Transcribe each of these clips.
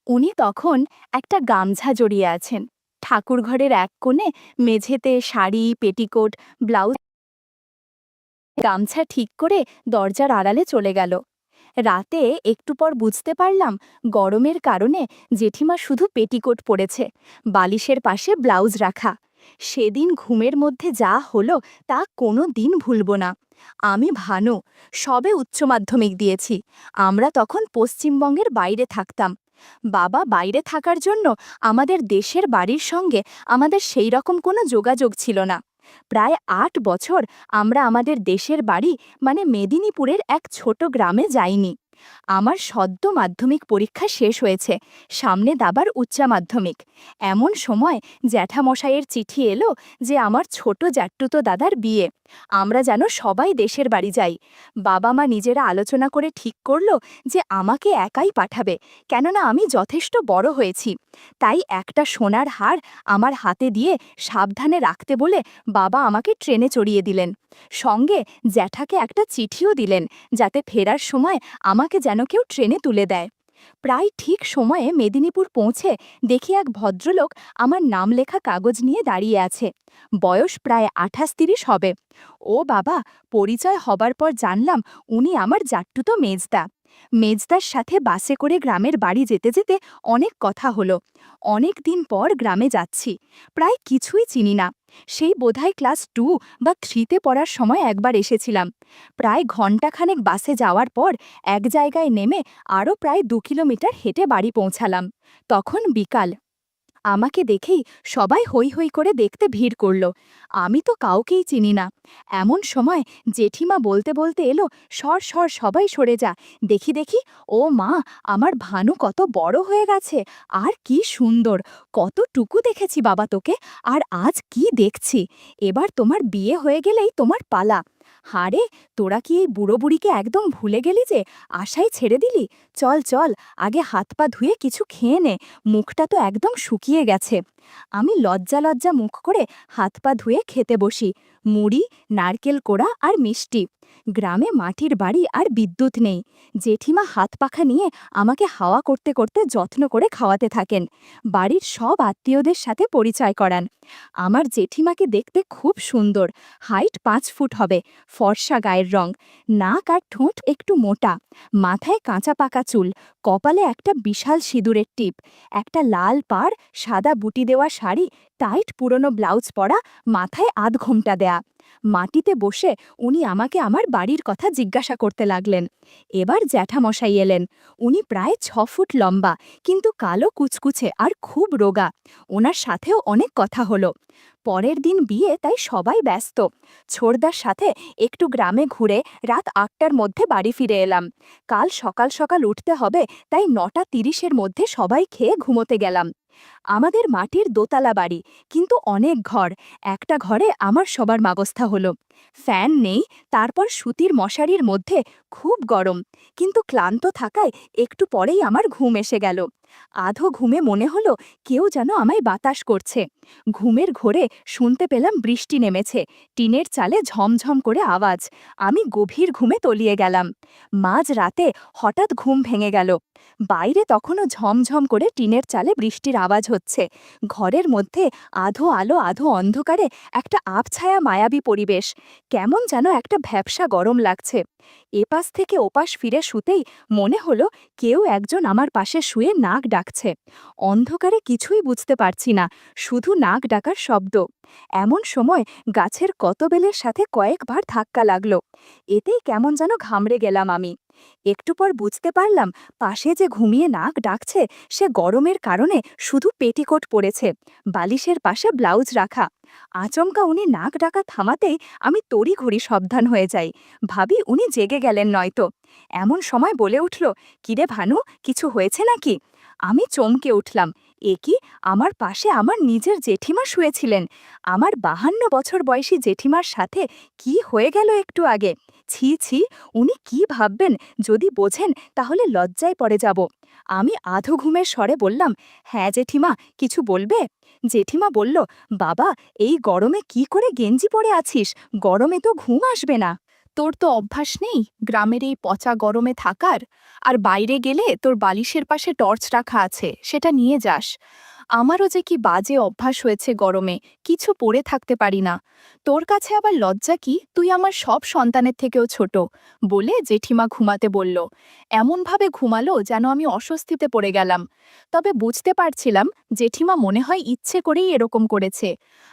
উনি তখন একটা গামছা জড়িয়ে আছেন। ঠাকুরঘরের এক কোণে মেঝেতে শাড়ি, পেটিকোট, ব্লাউজ, গামছা ঠিক করে দরজার আড়ালে চলে গেল। রাতে একটু পর বুঝতে পারলাম গরমের কারণে জেঠিমা শুধু পেটিকোট পরেছে, বালিশের পাশে ব্লাউজ রাখা। সেদিন ঘুমের মধ্যে যা হলো তা কোনো দিন ভুলব না। আমি ভানু, সবে উচ্চ মাধ্যমিক দিয়েছি। আমরা তখন পশ্চিমবঙ্গের বাইরে থাকতাম। বাবা বাইরে থাকার জন্য আমাদের দেশের বাড়ির সঙ্গে আমাদের সেই রকম কোনো যোগাযোগ ছিল না। প্রায় ৮ বছর আমরা আমাদের দেশের বাড়ি মানে মেদিনীপুরের এক ছোট গ্রামে যাইনি। আমার সদ্য মাধ্যমিক পরীক্ষা শেষ হয়েছে, সামনে দাবার উচ্চ মাধ্যমিক। এমন সময় জ্যাঠামশাইয়ের চিঠি এলো যে আমার ছোট জ্যাঠতুতো দাদার বিয়ে। আমরা যেন সবাই দেশের বাড়ি যাই। বাবা মা নিজেরা আলোচনা করে ঠিক করলো যে আমাকে একাই পাঠাবে, কেননা আমি যথেষ্ট বড় হয়েছি। তাই একটা সোনার হার আমার হাতে দিয়ে সাবধানে রাখতে বলে বাবা আমাকে ট্রেনে চড়িয়ে দিলেন। সঙ্গে জ্যাঠাকে একটা চিঠিও দিলেন, যাতে ফেরার সময় আমাকে যেন কেউ ট্রেনে তুলে দেয়। প্রায় ঠিক সময়ে মেদিনীপুর পৌঁছে দেখি এক ভদ্রলোক আমার নাম লেখা কাগজ নিয়ে দাঁড়িয়ে আছে। বয়স প্রায় ২৮-৩০ হবে। ও বাবা, পরিচয় হবার পর জানলাম উনি আমার জাট্টুতো মেজদা। মেজদার সাথে বাসে করে গ্রামের বাড়ি যেতে যেতে অনেক কথা হলো। অনেক দিন পর গ্রামে যাচ্ছি, প্রায় কিছুই চিনি না। সেই বোধহয় ক্লাস 2 বা 3তে পড়ার সময় একবার এসেছিলাম। প্রায় ঘণ্টাখানেক বাসে যাওয়ার পর এক জায়গায় নেমে আরও প্রায় 2 কিলোমিটার হেঁটে বাড়ি পৌঁছালাম। তখন বিকাল। আমাকে দেখেই সবাই হৈ হৈ করে দেখতে ভিড় করল। আমি তো কাউকেই চিনি না। এমন সময় জেঠিমা বলতে বলতে এলো, সর সর, সবাই সরে যা, দেখি দেখি। ও মা, আমার ভানু কত বড় হয়ে গেছে, আর কি সুন্দর! কতটুকু দেখেছি বাবা তোকে, আর আজ কি দেখছি! এবার তোমার বিয়ে হয়ে গেলেই তোমার পালা। হারে, তোরা কি এই বুড়ো বুড়িকে একদম ভুলে গেলি যে, আশাই ছেড়ে দিলি? চল চল, আগে হাত পা ধুয়ে কিছু খেয়ে নে, মুখটা তো একদম শুকিয়ে গেছে। আমি লজ্জা লজ্জা মুখ করে হাত পা ধুয়ে খেতে বসি। মুড়ি, নারকেল কোড়া আর মিষ্টি। গ্রামে মাটির বাড়ি আর বিদ্যুৎ নেই। জেঠিমা হাত পাখা নিয়ে আমাকে হাওয়া করতে করতে যত্ন করে খাওয়াতে থাকেন। বাড়ির সব আত্মীয়দের সাথে পরিচয় করান। আমার জেঠিমাকে দেখতে খুব সুন্দর। হাইট 5 ফুট হবে, ফর্সা গায়ের রং, নাক আর ঠোঁট একটু মোটা, মাথায় কাঁচা পাকা চুল, কপালে একটা বিশাল সিঁদুরের টিপ, একটা লাল পাড় সাদা বুটি দেওয়া শাড়ি, টাইট পুরনো ব্লাউজ পরা, মাথায় আধঘোমটা দেয়া। মাটিতে বসে উনি আমাকে আমার বাড়ির কথা জিজ্ঞাসা করতে লাগলেন। এবার জ্যাঠামশাই এলেন। উনি প্রায় 6 ফুট লম্বা, কিন্তু কালো কুচকুচে আর খুব রোগা। ওনার সাথেও অনেক কথা হলো। পরের দিন বিয়ে, তাই সবাই ব্যস্ত। ছোড়দার সাথে একটু গ্রামে ঘুরে রাত 8টার মধ্যে বাড়ি ফিরে এলাম। কাল সকাল সকাল উঠতে হবে, তাই 9:30-এর মধ্যে সবাই খেয়ে ঘুমোতে গেলাম। আমাদের মাটির দোতলা বাড়ি, কিন্তু অনেক ঘর। একটা ঘরে আমার সবার মাগস্থা হলো। ফ্যান নেই, তারপর সুতির মশারির মধ্যে খুব গরম, কিন্তু ক্লান্ত থাকায় একটু পরেই আমার ঘুম এসে গেল। আধো ঘুমে মনে হলো কেউ যেন আমায় বাতাস করছে। ঘুমের ঘোরে শুনতে পেলাম বৃষ্টি নেমেছে, টিনের চালে ঝমঝম করে আওয়াজ। আমি গভীর ঘুমে তলিয়ে গেলাম। মাঝ রাতে হঠাৎ ঘুম ভেঙে গেল। বাইরে তখনও ঝমঝম করে টিনের চালে বৃষ্টির আওয়াজ হচ্ছে। ঘরের মধ্যে আধো আলো আধো অন্ধকারে একটা আবছায়া মায়াবী পরিবেশ। কেমন যেন একটা ভ্যাপসা গরম লাগছে। এপাশ থেকে ওপাশ ফিরে শুতেই মনে হলো কেউ একজন আমার পাশে শুয়ে নাক ডাকছে। অন্ধকারে কিছুই বুঝতে পারছি না, শুধু নাক ডাকার শব্দ। এমন সময় গাছের কতবেলের সাথে কয়েকবার ধাক্কা লাগলো। এতেই কেমন যেন ঘামড়ে গেলাম আমি। একটু পর বুঝতে পারলাম পাশে যে ঘুমিয়ে নাক ডাকছে সে গরমের কারণে শুধু পেটিকোট পরেছে, বালিশের পাশে ব্লাউজ রাখা। আচমকা উনি নাক ডাকা থামাতেই আমি তড়িঘড়ি সাবধান হয়ে যাই। ভাবি উনি জেগে গেলেন নয়তো। এমন সময় বলে উঠল, কিরে ভানু, কিছু হয়েছে নাকি? আমি চমকে উঠলাম। এ কি, আমার পাশে আমার নিজের জেঠিমা শুয়েছিলেন! আমার 52 বছর বয়সী জেঠিমার সাথে কি হয়ে গেল একটু আগে! ছি ছি, উনি কি ভাববেন, যদি বোঝেন তাহলে লজ্জায় পড়ে যাব। আমি আধো ঘুমের স্বরে বললাম, হ্যাঁ জেঠিমা, কিছু বলবে? জেঠিমা বলল, বাবা, এই গরমে কি করে গেঞ্জি পরে আছিস? গরমে তো ঘুম আসবে না। তোর তো অভ্যাস নেই গ্রামের এই পচা গরমে থাকার, আর বাইরে গেলে তোর বালিশের পাশে টর্চ রাখা আছে, সেটা নিয়ে যাস। আমারও যে কি বাজে অভ্যাস হয়েছে গরমে, কিছু পরে থাকতে পারি না। তোর কাছে আবার লজ্জা কি, তুই আমার সব সন্তানের থেকেও ছোট, বলে জেঠিমা ঘুমাতে বলল। এমনভাবে ঘুমালো যেন আমি অস্বস্তিতে পড়ে গেলাম। তবে বুঝতে পারছিলাম জেঠিমা মনে হয় ইচ্ছে করেই এরকম করেছে।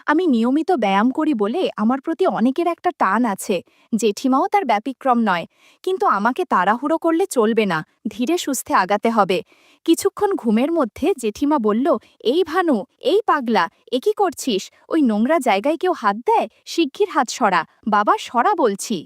আমি নিয়মিত ব্যায়াম করি বলে আমার প্রতি অনেকের একটা টান আছে, জেঠিমাও তার ব্যতিক্রম নয়। কিন্তু আমাকে তাড়াহুড়ো করলে চলবে না, ধীরে সুস্থে আগাতে হবে। কিছুক্ষণ ঘুমের মধ্যে জেঠিমা বলল, এই ভানু, এই পাগলা, এ কি করছিস? ওই নোংরা জায়গায় কেউ হাত দেয়? শিগগির হাত সরা, বাবা সরা বলছি।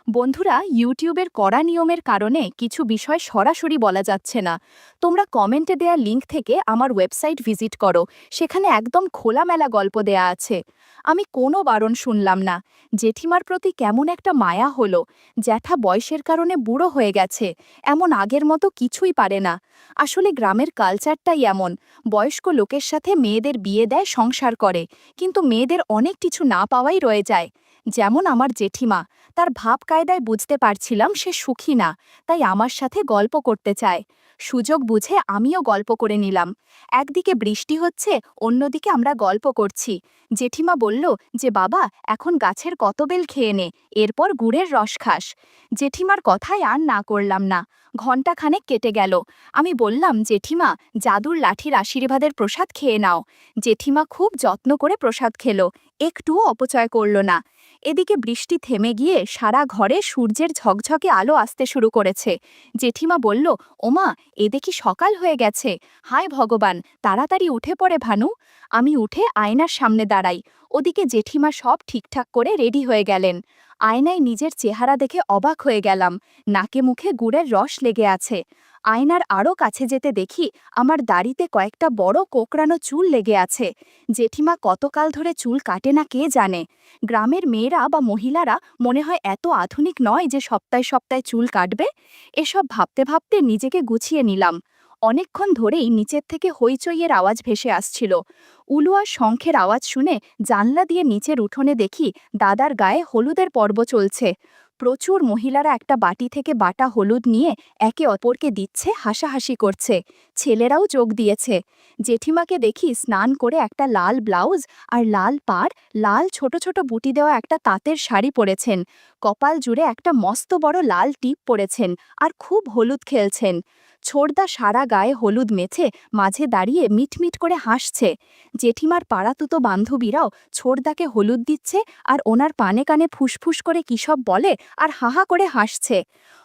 বন্ধুরা, ইউটিউবের কড়া নিয়মের কারণে কিছু বিষয় সরাসরি বলা যাচ্ছে না। তোমরা কমেন্টে দেয়া লিঙ্ক থেকে আমার ওয়েবসাইট ভিজিট করো, সেখানে একদম খোলামেলা গল্প দেয়া আছে। আমি কোনো বারণ শুনলাম না। জেঠিমার প্রতি কেমন একটা মায়া হলো। জ্যাঠা বয়সের কারণে বুড়ো হয়ে গেছে, এমন আগের মতো কিছুই পারে না। আসলে গ্রামের কালচারটাই এমন, বয়স্ক লোকের সাথে মেয়েদের বিয়ে দেয়, সংসার করে, কিন্তু মেয়েদের অনেক কিছু না পাওয়াই রয়ে যায়। যেমন আমার জেঠিমা, তার ভাব কায়দায় বুঝতে পারছিলাম সে সুখী না, তাই আমার সাথে গল্প করতে চায়। সুযোগ বুঝে আমিও গল্প করে নিলাম। একদিকে বৃষ্টি হচ্ছে, অন্যদিকে আমরা গল্প করছি। জেঠিমা বলল যে, বাবা এখন গাছের কত বেল খেয়ে নে, এরপর গুড়ের রস খাস। জেঠিমার কথায় আর না করলাম না। ঘণ্টাখানেক কেটে গেল। আমি বললাম, জেঠিমা জাদুর লাঠির আশীর্বাদের প্রসাদ খেয়ে নাও। জেঠিমা খুব যত্ন করে প্রসাদ খেলো, একটুও অপচয় করল না। এদিকে বৃষ্টি থেমে গিয়ে সারা ঘরে সূর্যের ঝকঝকে আলো আসতে শুরু করেছে। জেঠিমা বলল, ওমা, এ দেখি সকাল হয়ে গেছে, হায় ভগবান, তাড়াতাড়ি উঠে পড়ে ভানু। আমি উঠে আয়নার সামনে দাঁড়াই। ওদিকে জেঠিমা সব ঠিকঠাক করে রেডি হয়ে গেলেন। আয়নায় নিজের চেহারা দেখে অবাক হয়ে গেলাম, নাকে মুখে গুড়ের রস লেগে আছে। আয়নার আরও কাছে যেতে দেখি আমার দাড়িতে কয়েকটা বড় কোকড়ানো চুল লেগে আছে। জেঠিমা কতকাল ধরে চুল কাটে না কে জানে। গ্রামের মেয়েরা বা মহিলারা মনে হয় এত আধুনিক নয় যে সপ্তাহে সপ্তাহে চুল কাটবে। এসব ভাবতে ভাবতে নিজেকে গুছিয়ে নিলাম। অনেকক্ষণ ধরেই নিচের থেকে হইচইয়ের আওয়াজ ভেসে আসছিল। উলুয়া শঙ্খের আওয়াজ শুনে জানলা দিয়ে নিচের উঠোনে দেখি দাদার গায়ে হলুদের পর্ব চলছে। প্রচুর মহিলারা একটা বাটি থেকে বাটা হলুদ নিয়ে একে অপরকে দিচ্ছে, হাসাহাসি করছে। ছেলেরাও যোগ দিয়েছে। জেঠিমাকে দেখি স্নান করে একটা লাল ব্লাউজ আর লাল পাড়, লাল ছোট ছোট বুটি দেওয়া একটা তাঁতের শাড়ি পরেছেন। কপাল জুড়ে একটা মস্ত বড় লাল টিপ পরেছেন, আর খুব হলুদ খেলছেন। ছোড়দা সারা গায়ে হলুদ মেছে মাঝে দাঁড়িয়ে মিটমিট করে হাসছে। জেঠিমার পাড়াতুতো বান্ধবীরাও ছোড়দাকে হলুদ দিচ্ছে, আর ওনার পানে কানে ফুসফুস করে কিসব বলে আর হাহা করে হাসছে।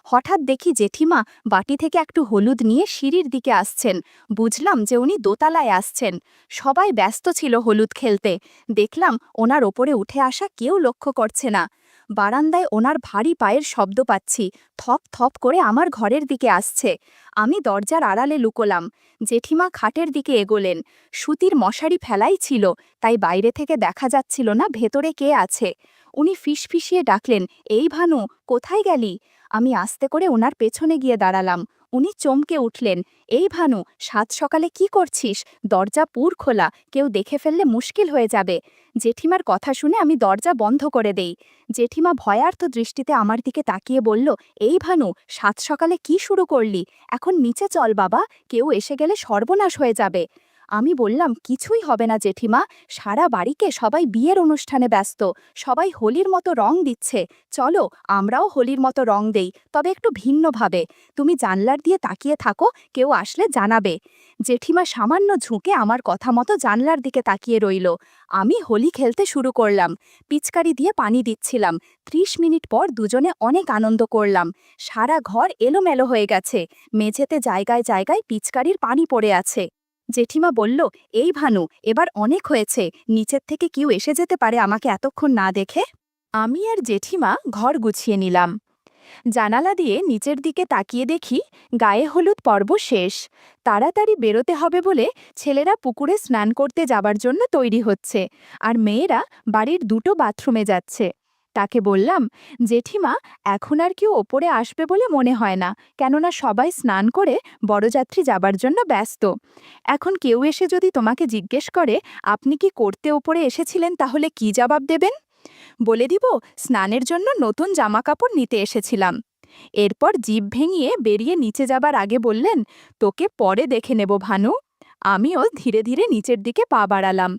হঠাৎ দেখি জেঠিমা বাটি থেকে একটু হলুদ নিয়ে সিঁড়ির দিকে আসছেন। বুঝলাম যে উনি দোতলায় আসছেন। সবাই ব্যস্ত ছিল হলুদ খেলতে। দেখলাম ওনার ওপরে উঠে আসা কেউ লক্ষ্য করছে না। বারান্দায় ওনার ভারী পায়ের শব্দ পাচ্ছি, থপ থপ করে আমার ঘরের দিকে আসছে। আমি দরজার আড়ালে লুকোলাম। জেঠিমা খাটের দিকে এগোলেন। সুতির মশারি ফেলাই ছিল, তাই বাইরে থেকে দেখা যাচ্ছিল না ভেতরে কে আছে। উনি ফিসফিসিয়ে ডাকলেন, এই ভানু, কোথায় গেলি? আমি আস্তে করে ওনার পেছনে গিয়ে দাঁড়ালাম। উনি চমকে উঠলেন, এই ভানু, সাত সকালে কি করছিস? দরজা পুর খোলা, কেউ দেখে ফেললে মুশকিল হয়ে যাবে। জেঠিমার কথা শুনে আমি দরজা বন্ধ করে দেই। জেঠিমা ভয়ার্থ দৃষ্টিতে আমার দিকে তাকিয়ে বলল, এই ভানু, সাত সকালে কি শুরু করলি? এখন নিচে চল বাবা, কেউ এসে গেলে সর্বনাশ হয়ে যাবে। আমি বললাম, কিছুই হবে না জেঠিমা, সারা বাড়িকে সবাই বিয়ের অনুষ্ঠানে ব্যস্ত, সবাই হোলির মতো রং দিচ্ছে, চলো আমরাও হোলির মতো রং দেই, তবে একটু ভিন্নভাবে। তুমি জানলার দিয়ে তাকিয়ে থাকো, কেউ আসলে জানাবে। জেঠিমা সামান্য ঝুঁকে আমার কথা মতো জানলার দিকে তাকিয়ে রইল। আমি হোলি খেলতে শুরু করলাম। পিচকারি দিয়ে পানি দিচ্ছিলাম। ৩০ মিনিট পর দুজনে অনেক আনন্দ করলাম। সারা ঘর এলোমেলো হয়ে গেছে, মেঝেতে জায়গায় জায়গায় পিচকারির পানি পড়ে আছে। জেঠিমা বলল, এই ভানু, এবার অনেক হয়েছে, নিচের থেকে কেউ এসে যেতে পারে আমাকে এতক্ষণ না দেখে। আমি আর জেঠিমা ঘর গুছিয়ে নিলাম। জানালা দিয়ে নিচের দিকে তাকিয়ে দেখি গায়ে হলুদ পর্ব শেষ। তাড়াতাড়ি বেরোতে হবে বলে ছেলেরা পুকুরে স্নান করতে যাবার জন্য তৈরি হচ্ছে, আর মেয়েরা বাড়ির দুটো বাথরুমে যাচ্ছে। তাকে বললাম, জেঠিমা, এখন আর কেউ ওপরে আসবে বলে মনে হয় না, কেননা সবাই স্নান করে বরযাত্রী যাবার জন্য ব্যস্ত। এখন কেউ এসে যদি তোমাকে জিজ্ঞেস করে আপনি কি করতে ওপরে এসেছিলেন, তাহলে কি জবাব দেবেন? বলে দিব স্নানের জন্য নতুন জামাকাপড় নিতে এসেছিলাম। এরপর জিভ ভেঙিয়ে বেরিয়ে নিচে যাবার আগে বললেন, তোকে পরে দেখে নেব ভানু। আমিও ধীরে ধীরে নিচের দিকে পা বাড়ালাম।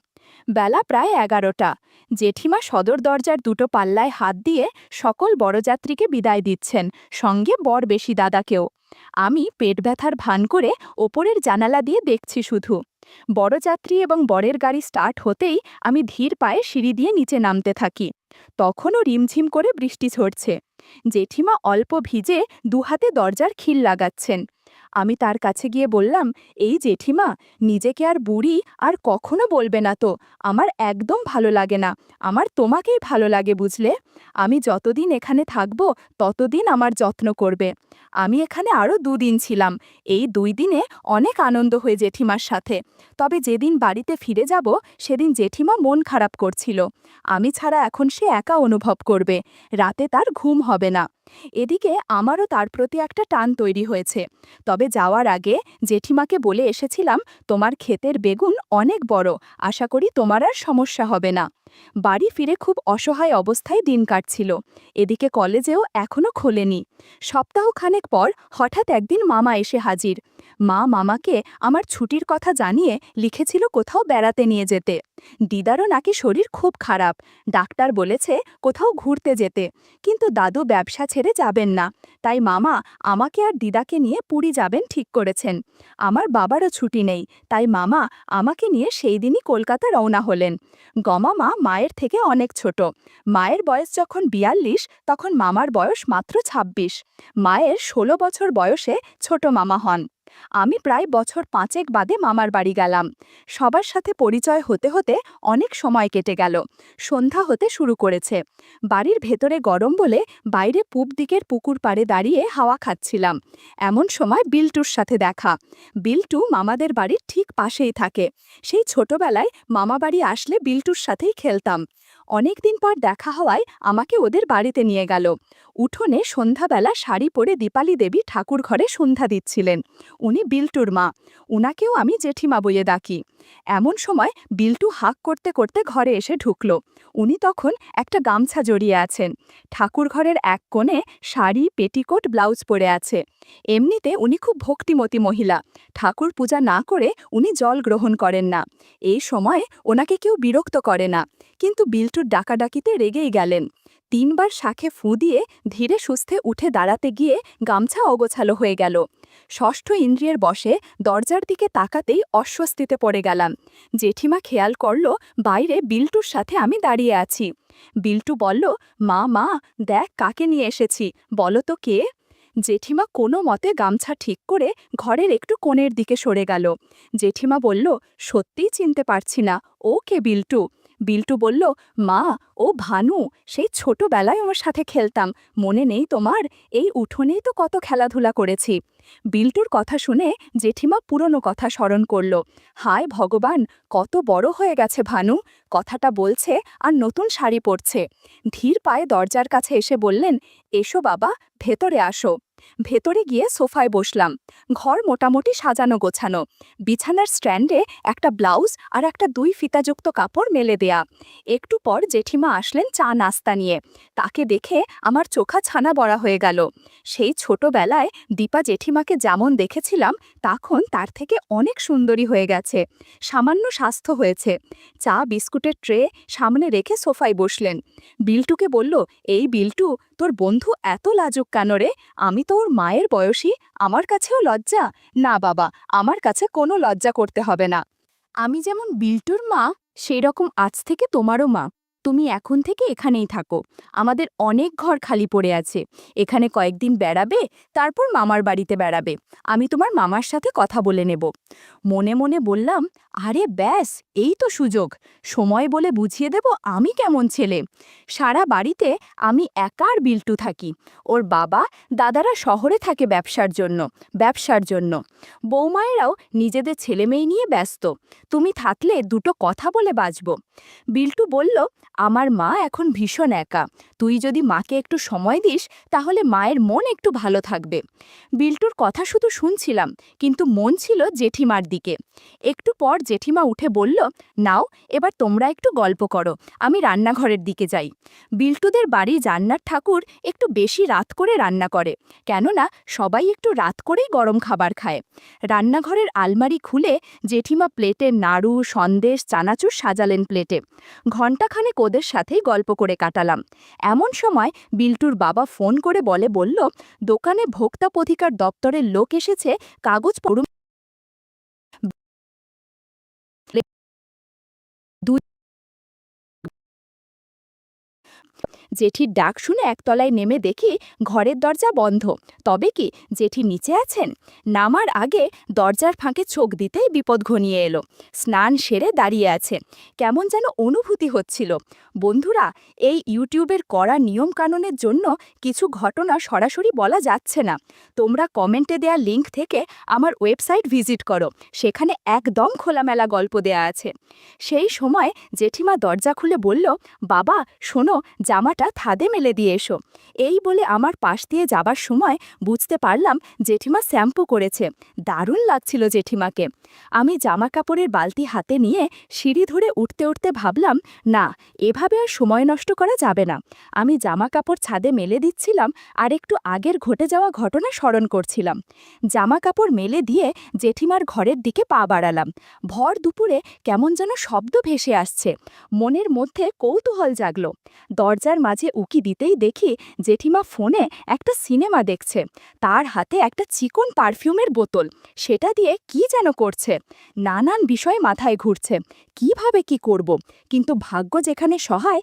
বেলা প্রায় 11টা। জেঠিমা সদর দরজার দুটো পাল্লায় হাত দিয়ে সকল বরযাত্রীকে বিদায় দিচ্ছেন, সঙ্গে বর বেশি দাদাকেও। আমি পেট ব্যথার ভান করে ওপরের জানালা দিয়ে দেখছি শুধু। বরযাত্রী এবং বরের গাড়ি স্টার্ট হতেই আমি ধীর পায়ে সিঁড়ি দিয়ে নিচে নামতে থাকি। তখনও রিমঝিম করে বৃষ্টি ঝরছে। জেঠিমা অল্প ভিজে দুহাতে দরজার খিল লাগাচ্ছেন। আমি তার কাছে গিয়ে বললাম, এই জেঠিমা, নিজেকে আর বুড়ি আর কখনো বলবে না তো। আমার একদম ভালো লাগে না। আমার তোমাকেই ভালো লাগে, বুঝলে? আমি যতদিন এখানে থাকব ততদিন আমার যত্ন করবে। আমি এখানে আরও 2 দিন ছিলাম। এই 2 দিনে অনেক আনন্দ হয়ে জেঠিমার সাথে। তবে যেদিন বাড়িতে ফিরে যাব সেদিন জেঠিমা মন খারাপ করছিল। আমি ছাড়া এখন সে একা অনুভব করবে। রাতে তার ঘুম হবে না। এদিকে আমারও তার প্রতি একটা টান তৈরি হয়েছে। তবে যাওয়ার আগে জেঠিমাকে বলে এসেছিলাম, তোমার ক্ষেতের বেগুন অনেক বড়, আশা করি তোমার আর সমস্যা হবে না। বাড়ি ফিরে খুব অসহায় অবস্থায় দিন কাটছিল। এদিকে কলেজেও এখনও খোলেনি। সপ্তাহখানেক পর হঠাৎ একদিন মামা এসে হাজির। মা মামাকে আমার ছুটির কথা জানিয়ে লিখেছিল কোথাও বেড়াতে নিয়ে যেতে। দিদারও নাকি শরীর খুব খারাপ, ডাক্তার বলেছে কোথাও ঘুরতে যেতে, কিন্তু দাদু ব্যবসা ছেড়ে যাবেন না। তাই মামা আমাকে আর দিদাকে নিয়ে পুরী যাবেন ঠিক করেছেন। আমার বাবারও ছুটি নেই, তাই মামা আমাকে নিয়ে সেই দিনই কলকাতা রওনা হলেন। গমামা মায়ের থেকে অনেক ছোট। মায়ের বয়স যখন 42, তখন মামার বয়স মাত্র 26। মায়ের 16 বছর বয়সে ছোট মামা হন। আমি প্রায় বছর 5 বাদে মামার বাড়ি গেলাম। সবার সাথে পরিচয় হতে হতে অনেক সময় কেটে গেল। সন্ধ্যা হতে শুরু করেছে। বাড়ির ভেতরে গরম বলে বাইরে পূব দিকের পুকুর পাড়ে দাঁড়িয়ে হাওয়া খাচ্ছিলাম। এমন সময় বিল্টুর সাথে দেখা। বিল্টু মামাদের বাড়ির ঠিক পাশেই থাকে। সেই ছোটবেলায় মামা বাড়ি আসলে বিল্টুর সাথেই খেলতাম। অনেকদিন পর দেখা হওয়ায় আমাকে ওদের বাড়িতে নিয়ে গেল। উঠোনে সন্ধ্যাবেলা শাড়ি পরে দীপালি দেবী ঠাকুর ঘরে সন্ধ্যা দিচ্ছিলেন। উনি বিল্টুর মা। উনাকেও আমি জেঠিমা বলে ডাকি। এমন সময় বিল্টু হাঁক করতে করতে ঘরে এসে ঢুকল। উনি তখন একটা গামছা জড়িয়ে আছেন। ঠাকুর ঘরের এক কোণে শাড়ি, পেটিকোট, ব্লাউজ পরে আছে। এমনিতে উনি খুব ভক্তিমতী মহিলা। ঠাকুর পূজা না করে উনি জল গ্রহণ করেন না। এই সময় ওনাকে কেউ বিরক্ত করে না। কিন্তু বিল্টুর ডাকাডাকিতে রেগেই গেলেন। 3বার শাঁখে ফু দিয়ে ধীরে সুস্থে উঠে দাঁড়াতে গিয়ে গামছা অগোছালো হয়ে গেল। ষষ্ঠ ইন্দ্রিয়ের বশে দরজার দিকে তাকাতেই অস্বস্তিতে পড়ে গেলাম। জেঠিমা খেয়াল করল বাইরে বিল্টুর সাথে আমি দাঁড়িয়ে আছি। বিল্টু বলল, মা মা, দেখ কাকে নিয়ে এসেছি, বলো তো কে? জেঠিমা কোনো মতে গামছা ঠিক করে ঘরের একটু কোণের দিকে সরে গেল। জেঠিমা বলল, সত্যিই চিনতে পারছি না, ও কে বিল্টু? বিল্টু বলল, মা, ও ভানু, সেই ছোটবেলায় ওর সাথে খেলতাম, মনে নেই তোমার? এই উঠোনেই তো কত খেলাধুলা করেছি। বিল্টুর কথা শুনে জেঠিমা পুরনো কথা স্মরণ করল। হায় ভগবান, কত বড় হয়ে গেছে ভানু! কথাটা বলছে আর নতুন শাড়ি পরছে। ধীর পায়ে দরজার কাছে এসে বললেন, এসো বাবা, ভেতরে আসো। ভেতরে গিয়ে সোফায় বসলাম। ঘর মোটামুটি সাজানো গোছানো। বিছানার স্ট্যান্ডে একটা ব্লাউজ আর একটা 2 ফিতাযুক্ত কাপড় মেলে দেয়া। একটু পর জেঠিমা আসলেন চা নাস্তা নিয়ে। তাকে দেখে আমার চোখা ছানা বড়া হয়ে গেল। সেই ছোটবেলায় দীপা জেঠিমাকে যেমন দেখেছিলাম, তখন তার থেকে অনেক সুন্দরী হয়ে গেছে। সামান্য স্বাস্থ্য হয়েছে। চা বিস্কুটের ট্রে সামনে রেখে সোফায় বসলেন। বিল্টুকে বলল, এই বিল্টু, তোর বন্ধু এত লাজুক কেন রে? আমি তো ওর মায়ের বয়সী, আমার কাছেও লজ্জা? না বাবা, আমার কাছে কোনো লজ্জা করতে হবে না। আমি যেমন বিল্টুর মা, সেই রকম আজ থেকে তোমারও মা। তুমি এখন থেকে এখানেই থাকো। আমাদের অনেক ঘর খালি পড়ে আছে। এখানে কয়েকদিন বেড়াবে, তারপর মামার বাড়িতে বেড়াবে। আমি তোমার মামার সাথে কথা বলে নেব। মনে মনে বললাম, আরে ব্যাস, এই তো সুযোগ। সময় বলে বুঝিয়ে দেব আমি কেমন ছেলে। সারা বাড়িতে আমি একার বিল্টু থাকি। ওর বাবা দাদারা শহরে থাকে ব্যবসার জন্য। বৌমায়েরাও নিজেদের ছেলেমেয়ে নিয়ে ব্যস্ত। তুমি থাকলে দুটো কথা বলে বাঁচব। বিল্টু বলল, আমার মা এখন ভীষণ একা, তুই যদি মাকে একটু সময় দিস তাহলে মায়ের মন একটু ভালো থাকবে। বিল্টুর কথা শুধু শুনছিলাম, কিন্তু মন ছিল জেঠিমার দিকে। একটু পর জেঠিমা উঠে বলল, নাও এবার তোমরা একটু গল্প করো, আমি রান্নাঘরের দিকে যাই। বিল্টুদের বাড়ি জান্নার ঠাকুর একটু বেশি রাত করে রান্না করে, কেননা সবাই একটু রাত করেই গরম খাবার খায়। রান্নাঘরের আলমারি খুলে জেঠিমা প্লেটে নাড়ু, সন্দেশ, চানাচুর সাজালেন প্লেটে। ঘণ্টাখানেক ওদের সাথেই গল্প করে কাটালাম। এমন সময় বিল্টুর বাবা ফোন করে বলল, দোকানে ভোক্তা অধিকার দপ্তরের লোক এসেছে, কাগজ পড়ুন। জেঠির ডাক শুনে একতলায় নেমে দেখি ঘরের দরজা বন্ধ। তবে কি জেঠি নিচে আছেন? নামার আগে দরজার ফাঁকে চোখ দিতেই বিপদ ঘনিয়ে এলো। স্নান সেরে দাঁড়িয়ে আছে, কেমন যেন অনুভূতি হচ্ছিল। বন্ধুরা, এই ইউটিউবের কড়া নিয়মকানুনের জন্য কিছু ঘটনা সরাসরি বলা যাচ্ছে না। তোমরা কমেন্টে দেয়া লিঙ্ক থেকে আমার ওয়েবসাইট ভিজিট করো, সেখানে একদম খোলামেলা গল্প দেয়া আছে। সেই সময় জেঠিমা দরজা খুলে বলল, বাবা শোনো, জামাটা থাদে মেলে দিয়ে এসো। এই বলে আমার পাশ দিয়ে যাবার সময় বুঝতে পারলাম জেঠিমা শ্যাম্পু করেছে। দারুণ লাগছিল জেঠিমাকে। আমি জামা কাপড়ের বালতি হাতে নিয়ে সিঁড়ি ধরে উঠতে উঠতে ভাবলাম, না, এভাবে আর সময় নষ্ট করা যাবে না। আমি জামা কাপড় ছাদে মেলে দিচ্ছিলাম আর একটু আগের ঘটে যাওয়া ঘটনা স্মরণ করছিলাম। জামা কাপড় মেলে দিয়ে জেঠিমার ঘরের দিকে পা বাড়ালাম। ভর দুপুরে কেমন যেন শব্দ ভেসে আসছে। মনের মধ্যে কৌতূহল জাগল। দরজার মাঝে উকি দিতেই দেখি জেঠিমা ফোনে একটা সিনেমা দেখছে। তার হাতে একটা চিকন পারফিউমের বোতল, সেটা দিয়ে কি যেন করছে। নানান বিষয় মাথায় ঘুরছে, কিভাবে কি করব, কিন্তু ভাগ্য যেখানে সহায়